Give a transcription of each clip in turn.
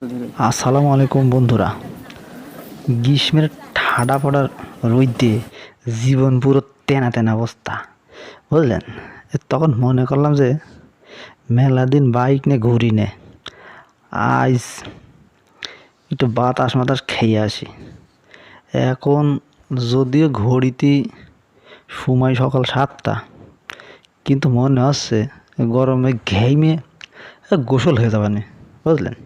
আসসালামু আলাইকুম বন্ধুরা। গ্রীষ্মের ঠাডা পড়ার রোদে জীবন পুরো তেনা তেনা অবস্থা, বুঝলেন। তখন মনে করলাম যে মেলা দিন বাইক নিয়ে ঘুরি নে, আজ একটু বাতাস মাতাস খেয়ে আসি। এখন যদিও ঘড়িতে সময় সকাল 7টা, কিন্তু মনে হচ্ছে গরমে ঘেমে গোসল হয়ে যাবানি, বুঝলেন।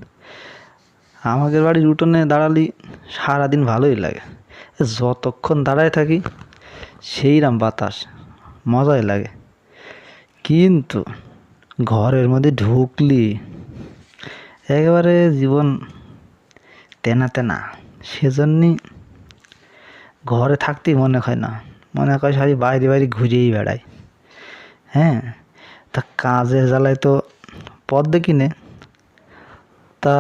আমাদের বাড়ির উঠোনে দাঁড়ালি সারাদিন ভালোই লাগে। যতক্ষণ দাঁড়ায় থাকি সেইরাম বাতাস মজাই লাগে, কিন্তু ঘরের মধ্যে ঢুকলি একেবারে জীবন তেনা তেনা। সেজন্যই ঘরে থাকতেই মনে হয় না, মনে হয় সারি বাইরে বাইরে ঘুরেই বেড়াই। হ্যাঁ, তা কাজের জ্বালায় তো পথ দেখি নে, তা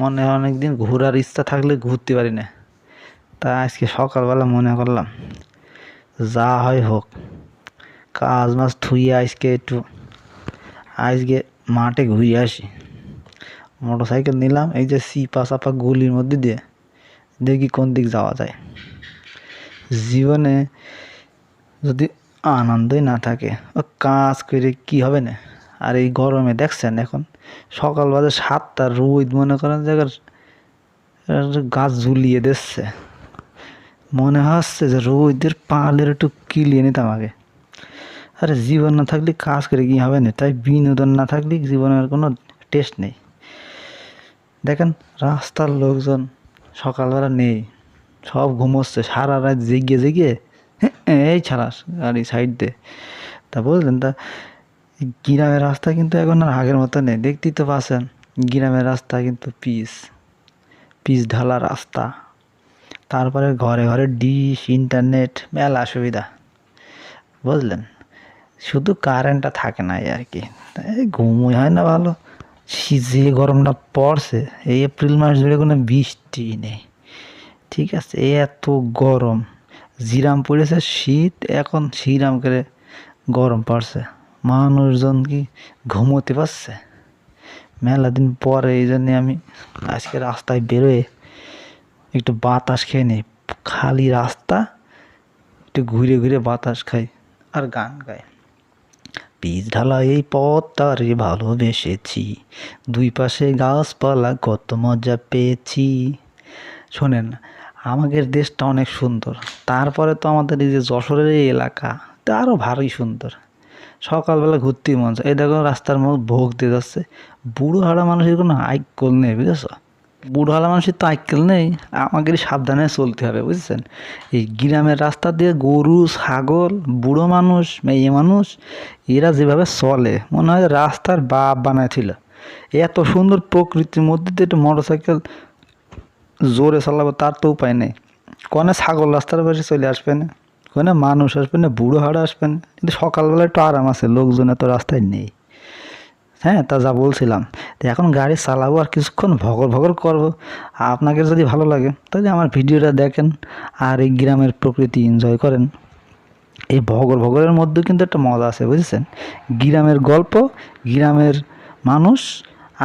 মনে হয় অনেকদিন ঘোরার ইচ্ছা থাকলে ঘুরতে পারি না। তা আজকে সকালবেলা মনে করলাম যা হয় হোক, কাজ মাছ থুইয়ে আজকে মাঠে ঘুরে আসি। মোটর সাইকেল নিলাম, এই যে চিপা চাপা গলির মধ্যে দিয়ে দেখি কোন দিক যাওয়া যায়। জীবনে যদি আনন্দই না থাকে, ও কাজ করে কি হবে না। আর এই গরমে দেখছেন এখন সকাল বাজে 7টা, রোদ মনে করেন জায়গার গাছ ঝুলিয়ে দিচ্ছে। মনে হচ্ছে যে রোদের পালের একটু কিলিয়ে নিতাম আগে। আরে জীবন না থাকলে কাজ করে কি হবে না, তাই বিনোদন না থাকলে জীবনের কোনো টেস্ট নেই। দেখেন রাস্তার লোকজন সকালবেলা নেই, সব ঘুমোচ্ছে সারা রাত জেগে জেগে। এই ছাড়াস গাড়ি সাইড দে। তা বুঝলেন, তা গ্রামের রাস্তা কিন্তু এখন আর আগের মতো নেই, দেখতেই তো পাচ্ছেন। গ্রামের রাস্তা কিন্তু পিচ পিচ ঢালা রাস্তা, তারপরে ঘরে ঘরে ডিশ, ইন্টারনেট, মেলা সুবিধা, বুঝলেন। শুধু কারেন্টটা থাকে না এই আর কি, এই ঘুমই হয় না ভালো। যে গরমটা পড়ছে, এই এপ্রিল মাস জুড়ে কোনো বৃষ্টি নেই, ঠিক আছে। এত গরম, জিরাম পড়েছে শীত, এখন শিরাম করে গরম পড়ছে। মানুষজন কি ঘুমোতে পারছে? মেলা দিন পরে এই জন্যে আমি আজকে রাস্তায় বেরোয় একটু বাতাস খেয়ে নিই। খালি রাস্তা, একটু ঘুরে ঘুরে বাতাস খাই আর গান গাই। পিচ ঢালা এই পথটারে ভালোবেসেছি, দুই পাশে গাছপালা কত মজা পেয়েছি। শোনেন, আমাদের দেশটা অনেক সুন্দর, তারপরে তো আমাদের এই যে যশোরের এই এলাকা তা আরও ভালোই সুন্দর। সকালবেলা ঘুরতেই মন চায়। এই দেখো রাস্তার মধ্যে ভোগ দিয়ে যাচ্ছে, বুড়ো হাড়া মানুষের কোনো আইকল নেই, বুঝেছো। বুড়ো হাড়া মানুষের তো আইকল নেই, আমাদের সাবধানে চলতে হবে, বুঝছেন। এই গ্রামের রাস্তা দিয়ে গরু, ছাগল, বুড়ো মানুষ, মেয়ে মানুষ, এরা যেভাবে চলে মনে হয় রাস্তার বাপ বানাইছিল। এত সুন্দর প্রকৃতির মধ্যে দিয়ে একটু মোটর সাইকেল জোরে চালাবো তার তো উপায় নেই। কোনে ছাগল রাস্তার পাশে চলে আসবে না, কোনে মানুষ আসবে না, বুড়ো হাড়া আসবে না, কিন্তু সকালবেলা একটু আরাম আছে, লোকজন এত রাস্তায় নেই। হ্যাঁ, তা যা বলছিলাম, তো এখন গাড়ি চালাবো আর কিছুক্ষণ ভগর ভগর করবো। আপনাকে যদি ভালো লাগে তাহলে আমার ভিডিওটা দেখেন আর এই গ্রামের প্রকৃতি এনজয় করেন। এই ভগর ভগরের মধ্যে কিন্তু একটা মজা আছে, বুঝেছেন। গ্রামের গল্প, গ্রামের মানুষ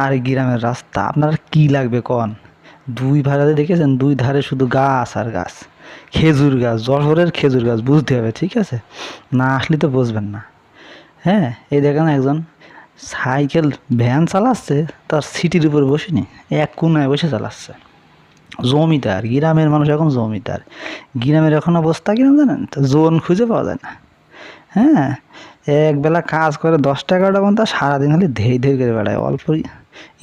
আর গ্রামের রাস্তা, আপনার কি লাগবে কন। দুই ধারে দেখেছেন, দুই ধারে শুধু গাছ আর গাছ, খেজুর গাছ, যশোরের খেজুর গাছ, বুঝতে হবে, ঠিক আছে। না আসলে তো বুঝবেন না। হ্যাঁ, এই দেখেন একজন সাইকেল ভ্যান চালাচ্ছে, তার সিটির উপর বসেনি, এক কোনায় বসে চালাচ্ছে। জমিদার, গ্রামের মানুষ এখন জমিদার। গ্রামের এখন অবস্থা কিরকম জানেন তো, জোন খুঁজে পাওয়া যায় না। হ্যাঁ, একবেলা কাজ করে 10-11টা পর্যন্ত, সারাদিন হলে ধেই ধেই করে বেড়ায়, অল্প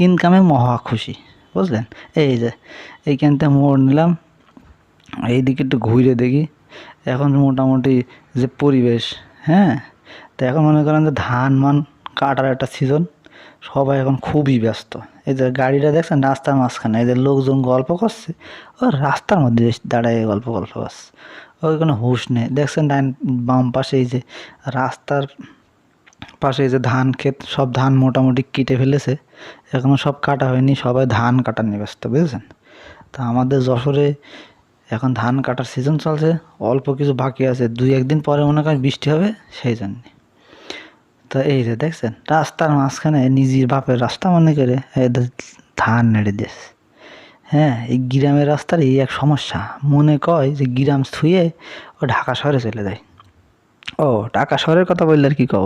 ইনকামে মহা খুশি, বুঝলেন। এই যে এইখানটা মোড় নিলাম, এইদিকে একটু ঘুরে দেখি এখন মোটামুটি যে পরিবেশ। হ্যাঁ, তো এখন মনে করেন যে ধান মান কাটার একটা সিজন, সবাই এখন খুবই ব্যস্ত। এই যে গাড়িটা দেখছেন রাস্তার মাঝখানে, এই যে লোকজন গল্প করছে, ও রাস্তার মধ্যে দাঁড়ায় গল্প করছে, ওই কোনো হুঁশ নেই। দেখছেন ডান বাম পাশে এই যে রাস্তার পাশে এই যে ধান ক্ষেত, সব ধান মোটামুটি কেটে ফেলেছে, এখনও সব কাটা হয়নি, সবাই ধান কাটা নিয়ে ব্যস্ত, বুঝেছেন। তা আমাদের যশোরে এখন ধান কাটার সিজন চলছে, অল্প কিছু বাকি আছে, 2-1 দিন পরে মনে করেন বৃষ্টি হবে, সেই জন্যে। তা এই যে দেখছেন রাস্তার মাঝখানে নিজের বাপের রাস্তা মনে করে ধান নেড়ে দিয়েছে। হ্যাঁ, এই গ্রামের রাস্তার এই এক সমস্যা, মনে কয় যে গ্রাম ছুঁয়ে ও ঢাকা শহরে চলে যায়। ও ঢাকা শহরের কথা বললে আর কি কব,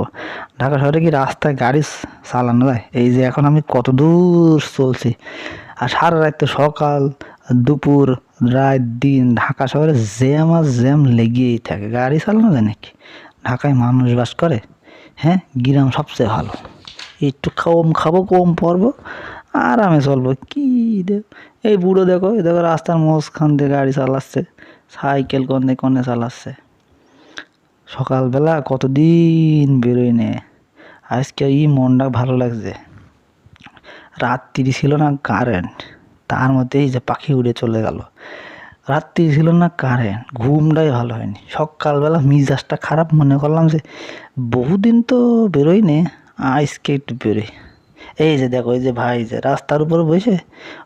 ঢাকা শহরে কি রাস্তায় গাড়ি চালানো যায়? এই যে এখন আমি কত দূর চলছি, আর সারা রাত তো সকাল দুপুর রাত দিন ঢাকা শহরে জ্যাম আর জ্যাম লেগেই থাকে, গাড়ি চালানো যায় নাকি? ঢাকায় মানুষ বাস করে। হ্যাঁ, গ্রাম সবচেয়ে ভালো, একটু কম খাবো কম পরবো আরামে চলবো। কি এই বুড়ো দেখো, এই দেখো রাস্তার মাঝখান দিয়ে গাড়ি চালাচ্ছে, সাইকেল কনে কনে চালাচ্ছে। সকালবেলা কতদিন বেরোয় নে, আজকে এই মনটা ভালো লাগছে। রাত্রি ছিল না কারেন্ট, তার মধ্যে এই যে পাখি উড়ে চলে গেল। রাত্রি ছিল না কারেন্ট, ঘুমটাই ভালো হয়নি। সকালবেলা মিজাজটা খারাপ, মনে করলাম যে বহুদিন তো বেরোই নে, আজকে একটু বেরোই। এই যে দেখো, এই যে ভাই যে রাস্তার উপরে বসে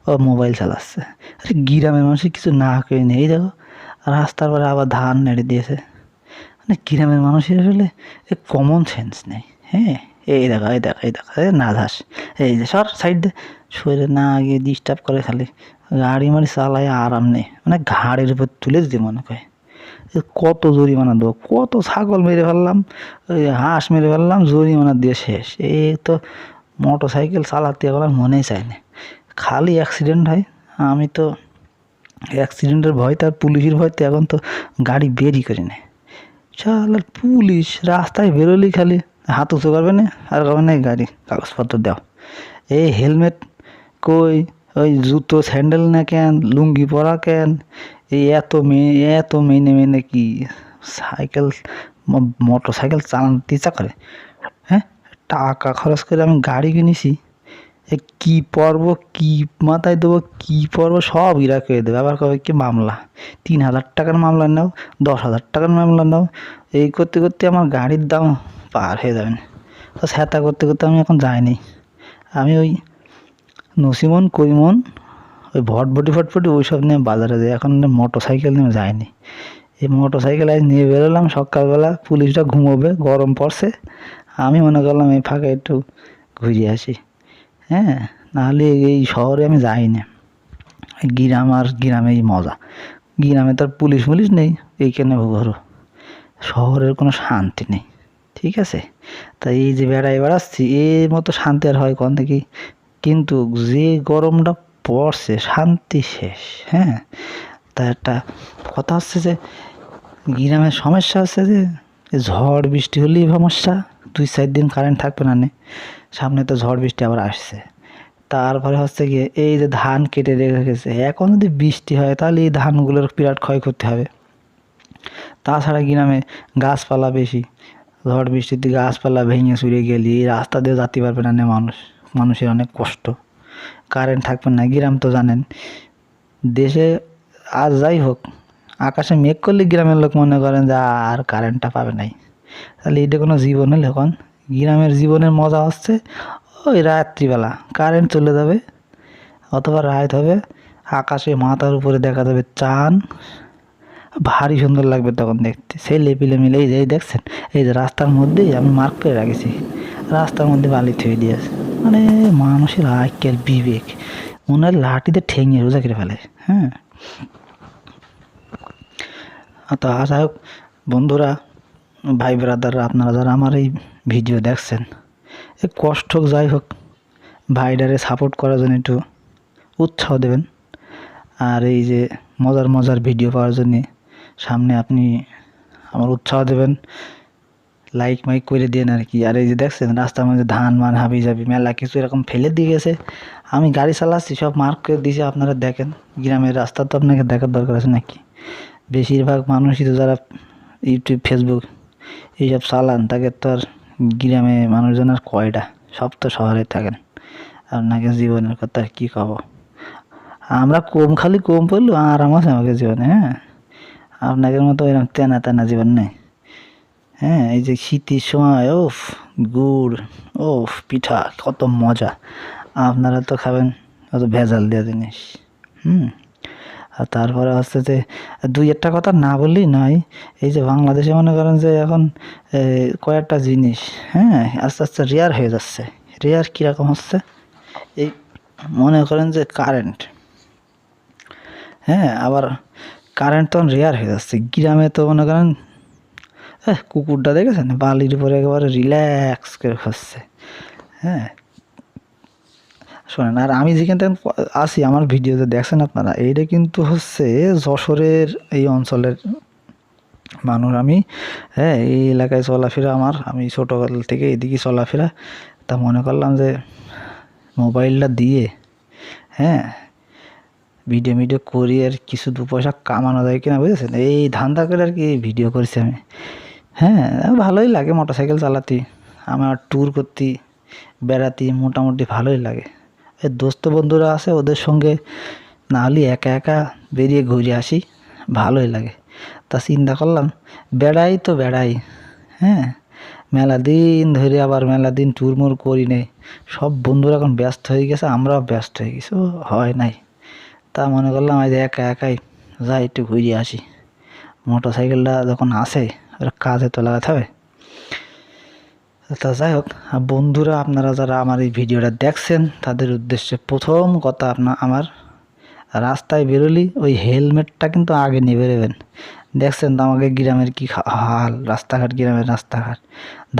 ও মোবাইল চালাচ্ছে। আরে গ্রামের মানুষের কিছু না কেউ নেই, দেখো রাস্তার পরে আবার ধান নেড়ে দিয়েছে। মানে গ্রামের মানুষের আসলে কমন সেন্স নেই। হ্যাঁ, এই দেখো এই দেখো এই দেখো, না ধাস, এই যে সর সাইড দে, শরীরে না গিয়ে ডিস্টার্ব করে, খালি গাড়ি মাড়ি চালায় আরাম নেই, মানে ঘাড়ের উপর তুলে দিতে মনে করে। কত জরিমানা দেবো, কত ছাগল মেরে ফেললাম, ওই হাঁস মেরে ফেললাম, জরিমানা দিয়ে শেষ। এই তো মোটর সাইকেল চালাতে এখন আর মনেই চায় না, খালি অ্যাক্সিডেন্ট হয়। আমি তো অ্যাক্সিডেন্টের ভয়তে আর পুলিশের ভয়তে এখন তো গাড়ি বেরই করি না। শালার পুলিশ রাস্তায় বেরোলেই খালি হাত উঁচু করবে না, আর করবে না গাড়ি কাগজপত্র দাও। এই হেলমেট কই, ওই জুতো স্যান্ডেল না কেন, লুঙ্গি পরা কেন, এই এত মেনে মেনে কি সাইকেল মোটর সাইকেল চালাতে ইচ্ছা করে? হ্যাঁ, টাকা খরচ করে আমি গাড়ি কিনেছি, কি পরব, কি মাথায় দেবো, কি পরব সব ইরা করে দেবে। আবার কবে কি মামলা, 3,000 টাকার মামলা নাও, 10,000 টাকার মামলা নাও, এই করতে করতে আমার গাড়ির দাম পার হয়ে যাবে না। তো সেটা করতে করতে আমি এখন যাইনি। আমি ওই নসিমন করিমন ওই ফটফটি ওইসব নিয়ে বাজারে যাই, এখন মোটর সাইকেল নিয়ে যায়নি। এই মোটর সাইকেল আজ নিয়ে বেরোলাম সকালবেলা, পুলিশটা ঘুমোবে, গরম পড়ছে, আমি মনে করলাম এই ফাঁকে একটু ঘুরে আসি। হ্যাঁ, নাহলে এই শহরে আমি যাই না। গ্রাম আর গ্রামেই মজা, গ্রামে তো আর পুলিশ নেই, এইখানে ঘোরো। শহরের কোনো শান্তি নেই, ঠিক আছে? তাই এই যে বেড়াচ্ছি, এর মতো শান্তি আর হয় কোন থেকে? কিন্তু যে গরমটা পড়ছে, শান্তি শেষ। হ্যাঁ, তা একটা কথা হচ্ছে যে গ্রামের সমস্যা হচ্ছে যে ঝড় বৃষ্টি হলেই সমস্যা, 2-4 দিন কারেন্ট থাকবে না। সামনে তো ঝড় বৃষ্টি আবার আসছে। তারপরে হচ্ছে গিয়ে এই যে ধান কেটে রেখে গেছে, এখন যদি বৃষ্টি হয় তাহলে এই ধানগুলোর বিরাট ক্ষয়ক্ষতি হবে। তাছাড়া গ্রামে গাছপালা বেশি, ঝড় বৃষ্টিতে গাছপালা ভেঙে চুরে গেলে এই রাস্তা দিয়ে যেতে পারবে না মানুষের অনেক কষ্ট। কারেন্ট থাকবে না, গ্রাম তো জানেন দেশে। আর যাই হোক, আকাশে মেঘ করলে গ্রামের লোক মনে করেন যে আর কারেন্টটা পাবে নাই। তাহলে এটা কোনো জীবন হলে? এখন গ্রামের জীবনের মজা হচ্ছে ওই রাত্রিবেলা কারেন্ট চলে যাবে, অথবা রাত হবে, আকাশে মাথার উপরে দেখা যাবে চাঁদ, ভারী সুন্দর লাগবে তখন দেখতে। ছেলে পিলে মিলে এই যে দেখছেন, এই যে রাস্তার মধ্যেই আমি মার্ক করে রাখেছি, রাস্তার মধ্যে বালি থুয়ে দিয়েছে। মানে মানুষের আজকের বিবেক মনে হয় লাঠিতে ঠেঙিয়ে রোজা করে ফেলে। হ্যাঁ, তো যাই হোক বন্ধুরা, ভাই ব্রাদাররা, আপনারা যারা আমার এই ভিডিও দেখছেন, এই কষ্ট হোক যাই হোক, ভাইডারে সাপোর্ট করার জন্য একটু উৎসাহ দেবেন। আর এই যে মজার ভিডিও পাওয়ার জন্যে সামনে আপনি আমার উৎসাহ দেবেন, লাইক মাইক করে দেন আর কি। আর এই যে দেখছেন রাস্তার মধ্যে ধান মান হাবি যাবি মেলা কিছু এরকম ফেলে দিয়ে গেছে, আমি গাড়ি চালাচ্ছি সব মার্ক করে দিয়েছি, আপনারা দেখেন। গ্রামের রাস্তা তো আপনাকে দেখার দরকার আছে নাকি? বেশিরভাগ মানুষই তো যারা ইউটিউব ফেসবুক এইসব চালান, তাকে তো আর গ্রামে মানুষজন আর কয়টা, সব তো শহরে থাকেন। আপনাকে জীবনের কথা কি কব, আমরা খালি কম পড়লো আরাম আছে আমাকে জীবনে। হ্যাঁ, আপনাদের মতো এরকম তেনা জীবন নেই। হ্যাঁ, এই যে শীতের সময় ওফ গুড়, ওফ পিঠা, কত মজা। আপনারা তো খাবেন কত ভেজাল দেওয়া জিনিস। আর তারপরে হচ্ছে যে 2-1টা কথা না বললেই নয়, এই যে বাংলাদেশে মনে করেন যে এখন কয়েকটা জিনিস, হ্যাঁ, আস্তে আস্তে রেয়ার হয়ে যাচ্ছে। রেয়ার কীরকম হচ্ছে, এই মনে করেন যে কারেন্ট, হ্যাঁ, আবার কারেন্ট তখন রেয়ার হয়ে যাচ্ছে। গ্রামে তো মনে করেন কুকুরটা দেখেছেন বালির উপরে একেবারে রিল্যাক্স করে খাচ্ছে। হ্যাঁ, শোনেন, আর আমি যেখান থেকে আসি আমার ভিডিওতে দেখছেন আপনারা, এইটা কিন্তু হচ্ছে যশোরের এই অঞ্চলের মানুষ। আমি হ্যাঁ এই এলাকায় চলাফেরা আমার, আমি ছোটোকাল থেকে এদিকে চলাফেরা, তা মনে করলাম যে মোবাইলটা দিয়ে হ্যাঁ ভিডিও করি আর কিছু দু পয়সা কামানো যায় কিনা বুঝেছেন, এই ধান্দা করে আর কি ভিডিও করেছি আমি। হ্যাঁ, ভালোই লাগে মোটর সাইকেল চালাতে, আমার ট্যুর করতে বেড়াতে মোটামুটি ভালোই লাগে। এই দোস্ত বন্ধুরা আছে ওদের সঙ্গে, না হলে একা একা বেরিয়ে ঘুরে আসি, ভালোই লাগে। তা চিন্তা করলাম বেড়াই তো বেড়াই, হ্যাঁ, মেলা দিন ধরে আবার মেলা দিন ট্যুর মুর করি নেই, সব বন্ধুরা এখন ব্যস্ত হয়ে গেছে, আমরাও ব্যস্ত হয়ে গেছি, ও হয় নাই। তা মনে করলাম আজ একা একাই যাই একটু ঘুরে আসি। মোটর সাইকেলটা যখন আসে ওটা কাজে তো লাগাতে হবে। তা যাই হোক, বন্ধুরা আপনারা যারা আমার এই ভিডিওটা দেখছেন তাদের উদ্দেশ্যে প্রথম কথা, আমার রাস্তায় বেরোলি ওই হেলমেটটা কিন্তু আগে নিয়ে বেরোবেন। দেখছেন তো আমাকে গ্রামের কি হাল, রাস্তাঘাট, গ্রামের রাস্তাঘাট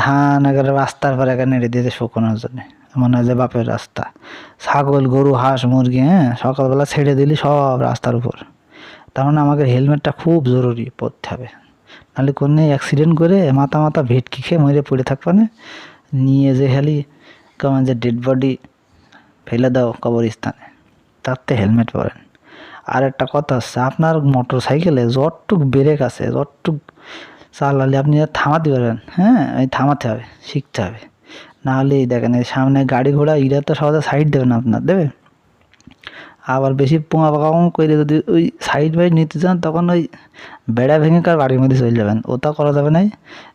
ধান একেবারে রাস্তার পর একে নেড়ে দিয়েছে শুকোনোর জন্য, মনে হয় যে বাপের রাস্তা। ছাগল গরু হাঁস মুরগি সকালবেলা ছেড়ে দিলি সব রাস্তার উপর। তার মানে আমাকে হেলমেটটা খুব জরুরি পরতে হবে, নাহলে কোনো অ্যাক্সিডেন্ট করে মাথা ভেটকি খেয়ে মরে পড়ে থাকবে না, নিয়ে যে খালি কেমন যে ডেড বডি ফেলে দাও কবরস্থানে, তাতে হেলমেট পরেন। আর একটা কথা হচ্ছে, আপনার মোটর সাইকেলে যতটুক ব্রেক আছে যতটুক চালালে আপনি থামাতে পারবেন, হ্যাঁ এই থামাতে হবে, শিখতে হবে। নাহলে দেখেন এই সামনে গাড়ি ঘোড়া এরা তো সহজে সাইড দেবে না, আপনার দেবে। আবার বেশি পোঙা পাকা করে যদি ওই সাইড বাইড নিতে চান তখন ওই বেড়া ভেঙে কার বাড়ির মধ্যে চলে যাবেন, ওটা করা যাবে না।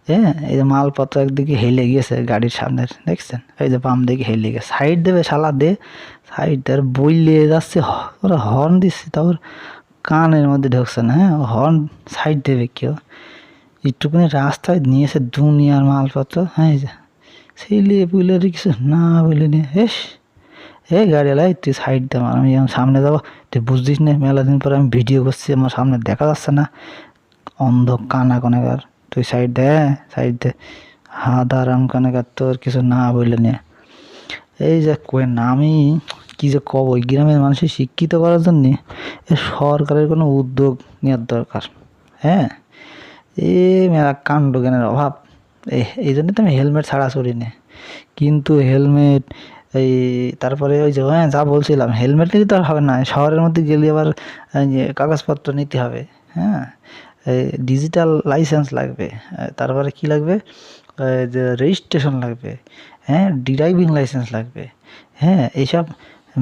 হ্যাঁ, এই যে মালপত্র একদিকে হেলে গিয়েছে গাড়ির সামনের, দেখছেন এই যে বাম দিকে হেলে গেছে, সাইড দেবে শালা দে, সাইড দেওয়ার বইলে যাচ্ছে, ওরা হর্ন দিচ্ছে তারপর কানের মধ্যে ঢুকছে না, হ্যাঁ হর্ন সাইড দেবে কেউ, একটুখানি রাস্তায় নিয়েছে দুনিয়ার মালপত্র, হ্যাঁ সেই লিয়ে বুঝলে কিছু না বলে নিয়ে হেস, এই গাড়িওয়ালা তুই সাইড দে, আমি যখন সামনে যাবো তুই বুঝছিস না, মেলা দিন পরে আমি ভিডিও করছি আমার সামনে দেখা যাচ্ছে না, অন্ধ কানা কনেকার, তুই সাইড দে, সাইড দে, হাদারাম কনেকার, তোর কিছু না বললে নিয়ে। এই যে কই না আমি কী যে কব, গ্রামের মানুষের শিক্ষিত করার জন্যে সরকারের কোনো উদ্যোগ নেওয়ার দরকার। হ্যাঁ, মেলা কাণ্ড জ্ঞানের অভাব, এই জন্য তো আমি হেলমেট ছাড়া চড়ি না। কিন্তু হেলমেট এই তারপরে ওই যে যা বলছিলাম, হেলমেট নিলে তো আর হবে না, শহরের মধ্যে গেলে আবার কাগজপত্র নিতে হবে। হ্যাঁ, ডিজিটাল লাইসেন্স লাগবে, তারপরে কি লাগবে, যে রেজিস্ট্রেশন লাগবে, হ্যাঁ ড্রাইভিং লাইসেন্স লাগবে, হ্যাঁ এইসব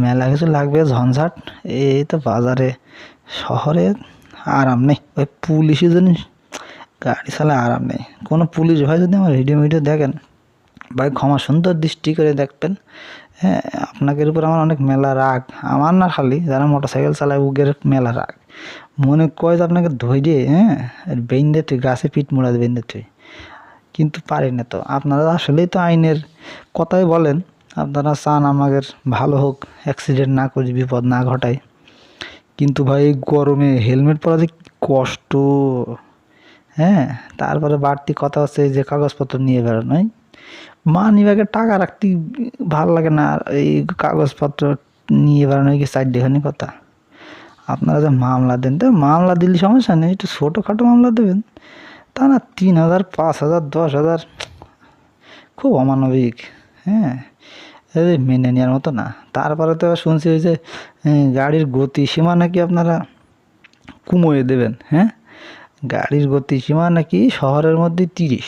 মেলা কিছু লাগবে, ঝঞ্ঝাট। এই তো বাজারে, শহরে আরাম নেই, ওই পুলিশি জিনিস গাড়ি চালায় আরাম নেই। কোনো পুলিশ ভাই যদি আমার ভিডিও দেখেন ভাই, ক্ষমা সুন্দর দৃষ্টি করে দেখবেন। হ্যাঁ, আপনাদের উপর আমার অনেক মেলা রাগ, আমার না খালি যারা মোটর সাইকেল চালায় উগের মেলা রাগ, মনে কয় যে আপনাকে ধৈর্যে বেঁধে তুই গাছে পিঠ মোড়া বেঁধে তুই, কিন্তু পারি না। তো আপনারা আসলেই তো আইনের কথাই বলেন, আপনারা চান আমাদের ভালো হোক, অ্যাক্সিডেন্ট না করি, বিপদ না ঘটায়, কিন্তু ভাই গরমে হেলমেট পরা যে কষ্ট। হ্যাঁ, তারপরে বাড়তি কথা হচ্ছে যে কাগজপত্র নিয়ে বেরোনোই, মানি ব্যাগে টাকা রাখতে ভালো লাগে না, এই কাগজপত্র নিয়ে বেড়ানো কি চারটেখানি কথা। আপনারা যে মামলা দেন, তো মামলা দিলে সমস্যা নেই, একটু ছোটোখাটো মামলা দেবেন, তা না 3,000 5,000 10,000, খুব অমানবিক। হ্যাঁ, এই মেনে নেওয়ার মতো না। তারপরে তো শুনছি ওই যে গাড়ির গতি সীমা নাকি আপনারা কমিয়ে দেবেন। হ্যাঁ, গাড়ির গতি সীমা নাকি শহরের মধ্যে 30।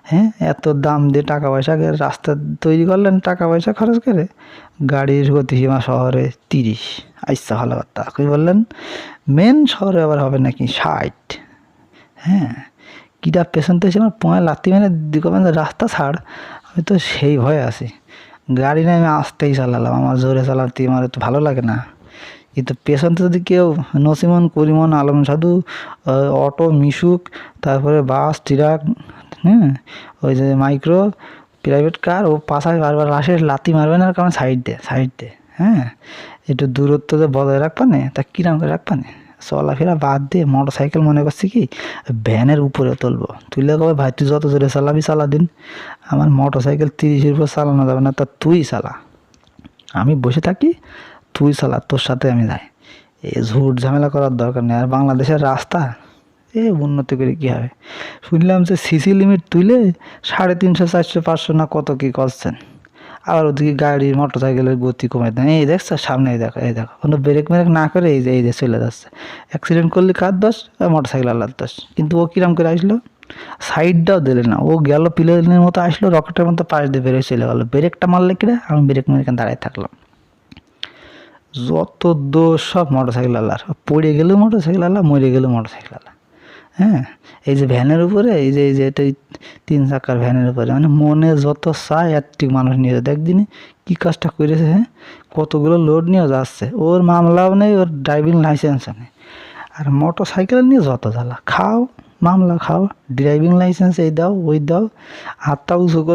হ্যাঁ, এত দাম দিয়ে টাকা পয়সা রাস্তা তৈরি করলেন, টাকা পয়সা খরচ করে, গাড়ির গতিসীমা শহরে 30। আচ্ছা ভালো কথা, কী বললেন, মেন শহরে আবার হবে নাকি 60। হ্যাঁ, কীটা পেছন থেকে আমার পয়েন্ট লাত্তি মেরে দিকবেন রাস্তা ছাড়, আমি তো সেই ভয়ে আছি। গাড়ি নিয়ে আমি আস্তেই চালালাম, আমার জোরে চালাতে আমার তো ভালো লাগে না। কিন্তু পেছনতে যদি কেউ নসিমন করিমন আলম সাধু, অটো মিশুক, তারপরে বাস ট্রাক, ওই যে মাইক্রো প্রাইভেট কার, ও পাশায় বারবার লাশের লাথি মারবে না, কারণ সাইড দে, হ্যাঁ, একটু দূরত্ব যে বজায় রাখবা না, তা কিরাম করে রাখবা না, চলাফেরা বাদ দিয়ে মোটর সাইকেল মনে করছি কি ভ্যানের উপরে তুলবো, তুলে কবে ভাই তুই যত জোরে চালাবি চালা দিন, আমার মোটর সাইকেল 30-এর উপর চালানো যাবে না, তা তুই চালা, আমি বসে থাকি, তুই চালা, তোর সাথে আমি যাই, এই ঝুট ঝামেলা করার দরকার নেই। আর বাংলাদেশের রাস্তা উন্নতি করে কী হবে, শুনলাম যে সিসি লিমিট তুলে 350, 400, 500 না কত কী করছেন, আবার ওদিকে গাড়ির মোটর সাইকেলের গতি কমে দেন, এই দেখছো সামনে, এই দেখো কোনো ব্রেক মেরেক না করে এই যে চলে যাচ্ছে, অ্যাক্সিডেন্ট করলে কার দোষ, মোটর সাইকেল আলার দোষ। কিন্তু ও কিরাম করে আসলো, সাইডটাও দিলে না, ও গেল প্লেনের মতো আসলো, রকেটের মতো পাশ দিয়ে বেরোয় চলে গেলো, ব্রেকটা মারলে কিনা, আমি ব্রেক মেরে দাঁড়ায় থাকলাম। যত দোষ সব মোটর সাইকেল আলার, পড়ে গেলেও মোটর সাইকেল আলা, মরে গেলেও মোটর সাইকেল আলা। হ্যাঁ, এই যে ভ্যানের উপরে, এই যে এটা 3 চাকার ভ্যানের উপরে, মানে মনে যত চায় একটি মানুষ নিয়ে যায়, একদিনে কী কাজটা করেছে, হ্যাঁ, কতগুলো লোড নিয়ে যাচ্ছে, ওর মামলাও নেই, ওর ড্রাইভিং লাইসেন্সও নেই, আর মোটর সাইকেল নিয়ে যত জ্বালা, খাও মামলা খাও, ড্রাইভিং লাইসেন্স এই দাও ওই দাও, হাতটা উঁচু করে